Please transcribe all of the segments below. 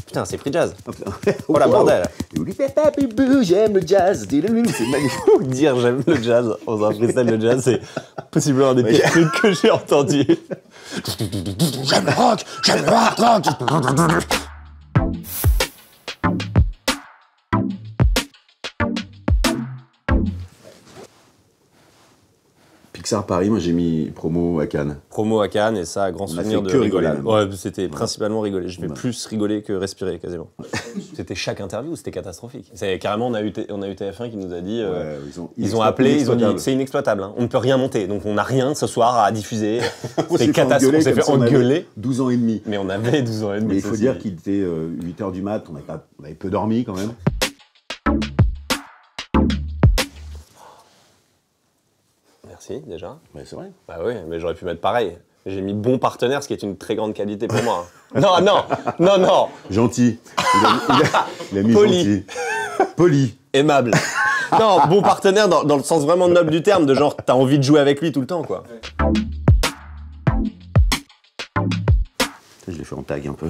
Putain, c'est free jazz. Oh la bordel. J'aime le jazz. C'est magnifique. Dire j'aime le jazz dans un freestyle de jazz, c'est possiblement un des pires trucs que j'ai entendu. J'aime le rock. J'aime le hard rock. Pixar Paris, moi j'ai mis promo à Cannes. Promo à Cannes et ça, grand souvenir de rigolade. Ouais, c'était principalement rigoler. Je vais plus rigoler que respirer quasiment. C'était chaque interview, c'était catastrophique. Carrément, on a eu TF1 qui nous a dit, ils ont appelé, ils ont dit c'est inexploitable, hein. On ne peut rien monter, donc on n'a rien ce soir à diffuser. C'était catastrophique, on s'est fait engueuler. 12 ans et demi. Mais on avait 12 ans et demi. Mais il faut dire qu'il était 8h du mat, on avait peu dormi quand même. Merci déjà. Ouais, c'est vrai. Bah oui, mais j'aurais pu mettre pareil. J'ai mis bon partenaire, ce qui est une très grande qualité pour moi. Non, non, non, non. Gentil. Il a mis Poli. gentil. Poli. Aimable. Non, bon partenaire dans le sens vraiment noble du terme, de genre t'as envie de jouer avec lui tout le temps, quoi. Je l'ai fait en tag un peu.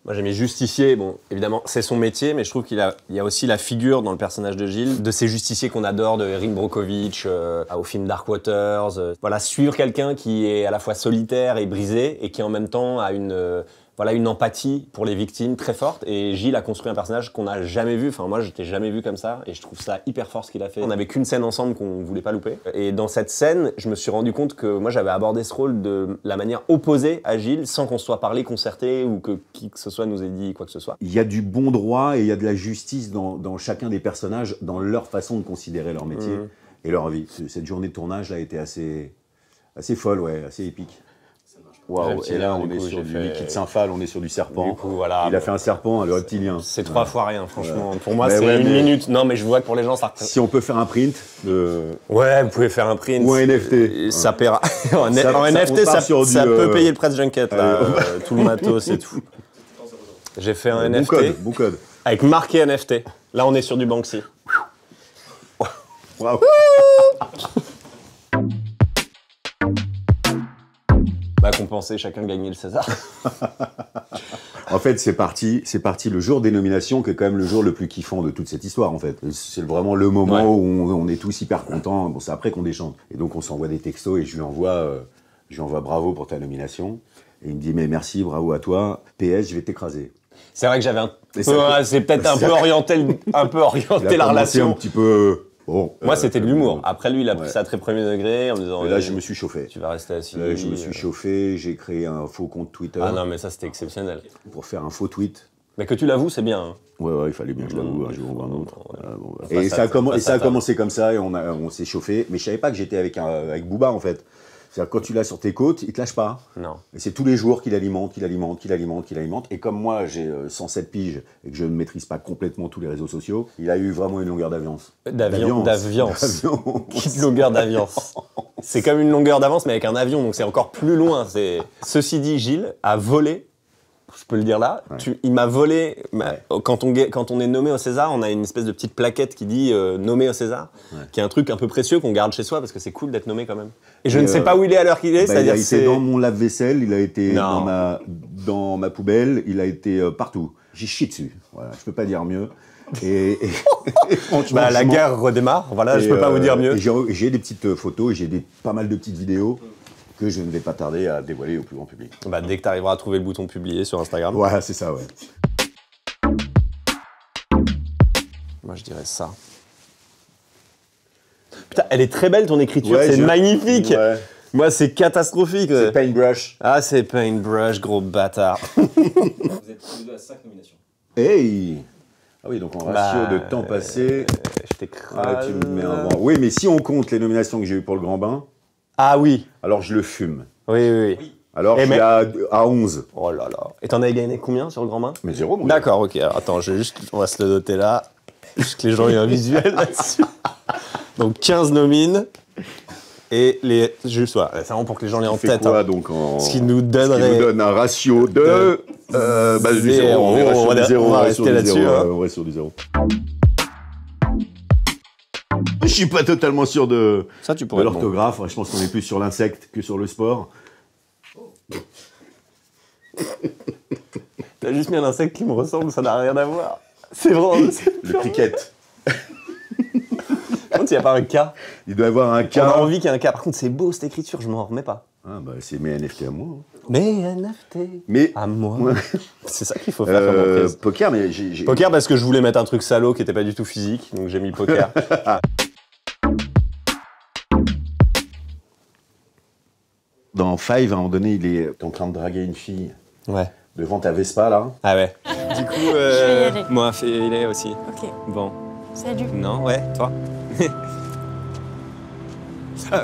Moi j'ai mis justicier, bon évidemment c'est son métier, mais je trouve qu'il y a aussi la figure dans le personnage de Gilles, de ces justiciers qu'on adore, de Erin Brockovich, au film Dark Waters, voilà, suivre quelqu'un qui est à la fois solitaire et brisé, et qui en même temps a une empathie pour les victimes très forte, et Gilles a construit un personnage qu'on n'a jamais vu, enfin moi je t'ai jamais vu comme ça, et je trouve ça hyper fort ce qu'il a fait. On n'avait qu'une scène ensemble qu'on voulait pas louper, et dans cette scène, je me suis rendu compte que moi j'avais abordé ce rôle de la manière opposée à Gilles, sans qu'on se soit parlé, concerté, ou que qui que ce soit nous ait dit quoi que ce soit. Il y a du bon droit et il y a de la justice dans chacun des personnages, dans leur façon de considérer leur métier et leur vie. Cette journée de tournage là a été assez folle, ouais, assez épique. Waouh, et là on est sur du liquide Saint-Phal, on est sur du serpent. Du coup, voilà, il a fait un serpent, le reptilien. C'est 3 fois rien, franchement. Pour moi, c'est une minute. Non, mais je vois que pour les gens, ça représente. Si on peut faire un print Ouais, vous pouvez faire un print. Ou un NFT. Ça paiera. en NFT, ça peut payer le press junket, là. Tout le matos et tout. J'ai fait un NFT. Bon code. Avec marqué NFT. Là, on est sur du Banksy. Waouh. Compenser, chacun gagner le César. En fait, c'est parti le jour des nominations, qui est quand même le jour le plus kiffant de toute cette histoire, en fait. C'est vraiment le moment où on est tous hyper contents. Bon, c'est après qu'on déchante. Et donc, on s'envoie des textos et je lui envoie bravo pour ta nomination. Et il me dit, mais merci, bravo à toi. PS, je vais t'écraser. C'est vrai que j'avais c'est peut-être un peu orienté la relation. Un petit peu. Bon, moi, c'était de l'humour. Après, lui, il a pris ça à très premier degré en me disant. Et là, je me suis chauffé. Tu vas rester assis. Là, je me suis chauffé. J'ai créé un faux compte Twitter. Ah non, mais ça, c'était exceptionnel. Pour faire un faux tweet. Mais que tu l'avoues, c'est bien. Hein. Ouais, il fallait bien que je l'avoue un jour ou un autre. Et ça a commencé comme ça et on s'est chauffé. Mais je savais pas que j'étais avec Booba, en fait. C'est-à-dire quand tu l'as sur tes côtes, il te lâche pas. Non. Et c'est tous les jours qu'il alimente. Et comme moi, j'ai 107 piges et que je ne maîtrise pas complètement tous les réseaux sociaux, il a eu vraiment une longueur d'avance. D'aviance. Quelle longueur d'avance. C'est comme une longueur d'avance, mais avec un avion, donc c'est encore plus loin. Ceci dit, Gilles a volé. Je peux le dire là, il m'a volé. Quand on est nommé au César, on a une espèce de petite plaquette qui dit nommé au César, qui est un truc un peu précieux qu'on garde chez soi parce que c'est cool d'être nommé quand même. Et je ne sais pas où il est à l'heure qu'il est, il a été dans mon lave-vaisselle, il a été dans ma poubelle, il a été partout. J'ai chié dessus, voilà, je peux pas dire mieux. Et franchement, la guerre redémarre, voilà, je peux pas vous dire mieux. J'ai des petites photos et j'ai pas mal de petites vidéos que je ne vais pas tarder à dévoiler au plus grand public. Dès que tu arriveras à trouver le bouton publier sur Instagram. Ouais, c'est ça, ouais. Moi, je dirais ça. Putain, elle est très belle ton écriture, c'est magnifique. Ouais. Moi, c'est catastrophique. C'est Paintbrush. Ah, c'est Paintbrush, gros bâtard. Vous êtes tous les deux à 5 nominations. Hey! Ah oui, donc en ratio de temps passé... je t'écrase. Tu me mets un vent. Oui, mais si on compte les nominations que j'ai eues pour le Grand Bain... Ah oui. Alors je le fume. Oui. Alors je suis à 11. Oh là là. Et t'en avais gagné combien sur le Grand Bain? Mais 0, mon D'accord, ok. Alors, attends, on va se le noter là. Juste que les gens aient un visuel là-dessus. Donc 15 nomines. Et les... Juste, voilà. C'est vraiment pour que les gens l'aient en tête. Quoi, donc, ce qui nous donne un ratio de... du 0. On va rester là-dessus. On reste sur du 0. Je suis pas totalement sûr de l'orthographe. Je pense qu'on est plus sur l'insecte que sur le sport. T'as juste mis un insecte qui me ressemble, ça n'a rien à voir. C'est vraiment... Le cricket. Par contre, il n'y a pas un K. Il doit y avoir un K. On a envie qu'il y ait un K. Par contre, c'est beau cette écriture, je m'en remets pas. Ah bah c'est mes NFT à moi. Mais NFT Mais à moi. Ouais. C'est ça qu'il faut faire comme entreprise. Poker, mais j'ai... Poker parce que je voulais mettre un truc salaud qui était pas du tout physique, donc j'ai mis poker. Dans Five, à un moment donné, il est en train de draguer une fille Ouais. devant ta Vespa, là. Ah ouais. Du coup, Je vais y aller. moi, il est aussi. Ok, Bon. salut. Non, ouais, toi.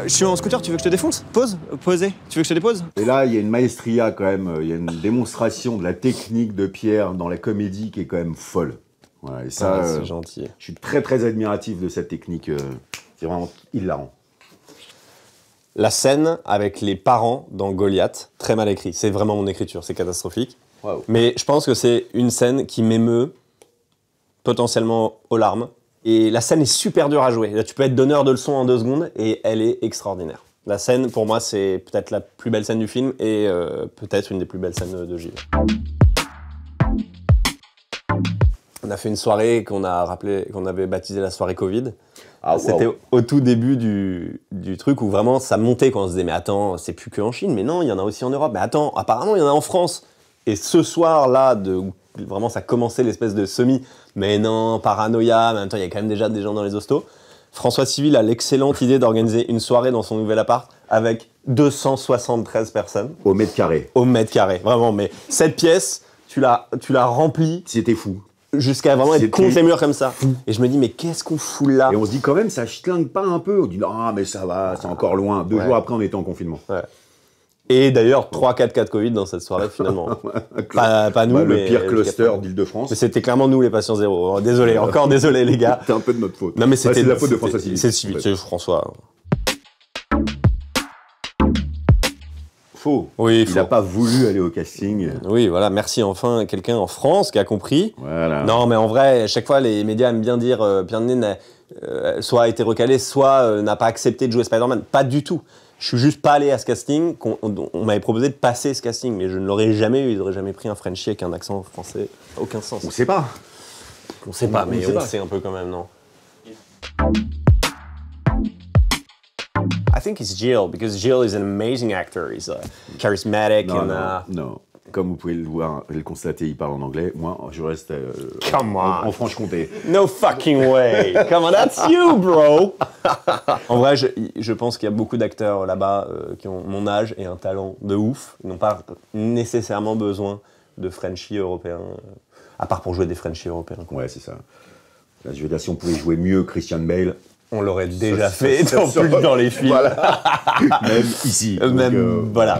Je suis en scooter, tu veux que je te défonce? Pose, poser. Tu veux que je te dépose? Et là, il y a une maestria quand même, il y a une démonstration de la technique de Pierre dans la comédie qui est quand même folle. Voilà, et ça, Ah, c'est gentil. je suis très très admiratif de cette technique. C'est vraiment hilarant. La scène avec les parents dans Goliath, très mal écrit. C'est vraiment mon écriture, c'est catastrophique. Waouh. Mais je pense que c'est une scène qui m'émeut potentiellement aux larmes. Et la scène est super dure à jouer. Là, tu peux être donneur de leçons en 2 secondes et elle est extraordinaire. La scène, pour moi, c'est peut-être la plus belle scène du film et peut-être une des plus belles scènes de Gilles. On a fait une soirée qu'on avait baptisée la soirée Covid. Ah, C'était waouh. au tout début du truc où vraiment ça montait quand on se disait mais attends, c'est plus qu'en Chine, mais non, il y en a aussi en Europe. Mais attends, apparemment il y en a en France. Et ce soir-là, où vraiment ça commençait l'espèce de semi, mais non, paranoïa, mais en même temps il y a quand même déjà des gens dans les hostos. François Civil a l'excellente idée d'organiser une soirée dans son nouvel appart avec 273 personnes Au mètre carré. au mètre carré. Vraiment, mais cette pièce, tu l'as remplie C'était fou. jusqu'à vraiment être C'était contre les murs comme ça. Et je me dis, mais qu'est-ce qu'on fout là? Et on se dit quand même, ça schlingue pas un peu. On dit non, mais ça va, c'est encore loin. 2 Ouais. jours après, on était en confinement. Ouais. Et d'ailleurs, 3-4 cas de Covid dans cette soirée, finalement. pas nous, Bah, mais... le pire jusqu'à cluster présent. d'Île-de-France. Mais c'était clairement nous, les patients zéro. Désolé, encore désolé, les gars. C'était un peu de notre faute. Non, mais Ouais, c'était... c'est de la faute de François Civil. C'est Civil, c'est François. Faux. Oui, Il faux. n'a pas voulu aller au casting. Oui, voilà, merci enfin quelqu'un en France qui a compris. Voilà. Non, mais en vrai, à chaque fois, les médias aiment bien dire Pierre Ninet soit a été recalé, soit n'a pas accepté de jouer Spider-Man. Pas du tout. Je suis juste pas allé à ce casting. On m'avait proposé de passer ce casting, mais je ne l'aurais jamais eu. Ils auraient jamais pris un Frenchie avec un accent français. Aucun sens. On sait pas. On sait pas, on mais sait on pas. sait un peu quand même, non? I think it's Jill, because Jill is an amazing actor. He's charismatic Non, and... non. Comme vous pouvez le voir et le constater, il parle en anglais. Moi, je reste Come on. en Franche-Comté. No fucking way! Come on, that's you, bro! En vrai, je pense qu'il y a beaucoup d'acteurs là-bas qui ont mon âge et un talent de ouf. Ils n'ont pas nécessairement besoin de Frenchies européens, à part pour jouer des Frenchies européens, quoi. Ouais, c'est ça. Là, je veux dire, si on pouvait jouer mieux Christian Bale, On l'aurait déjà ça- fait, ça non serait- plus dans les films. Voilà. Même ici. Donc, Même, voilà.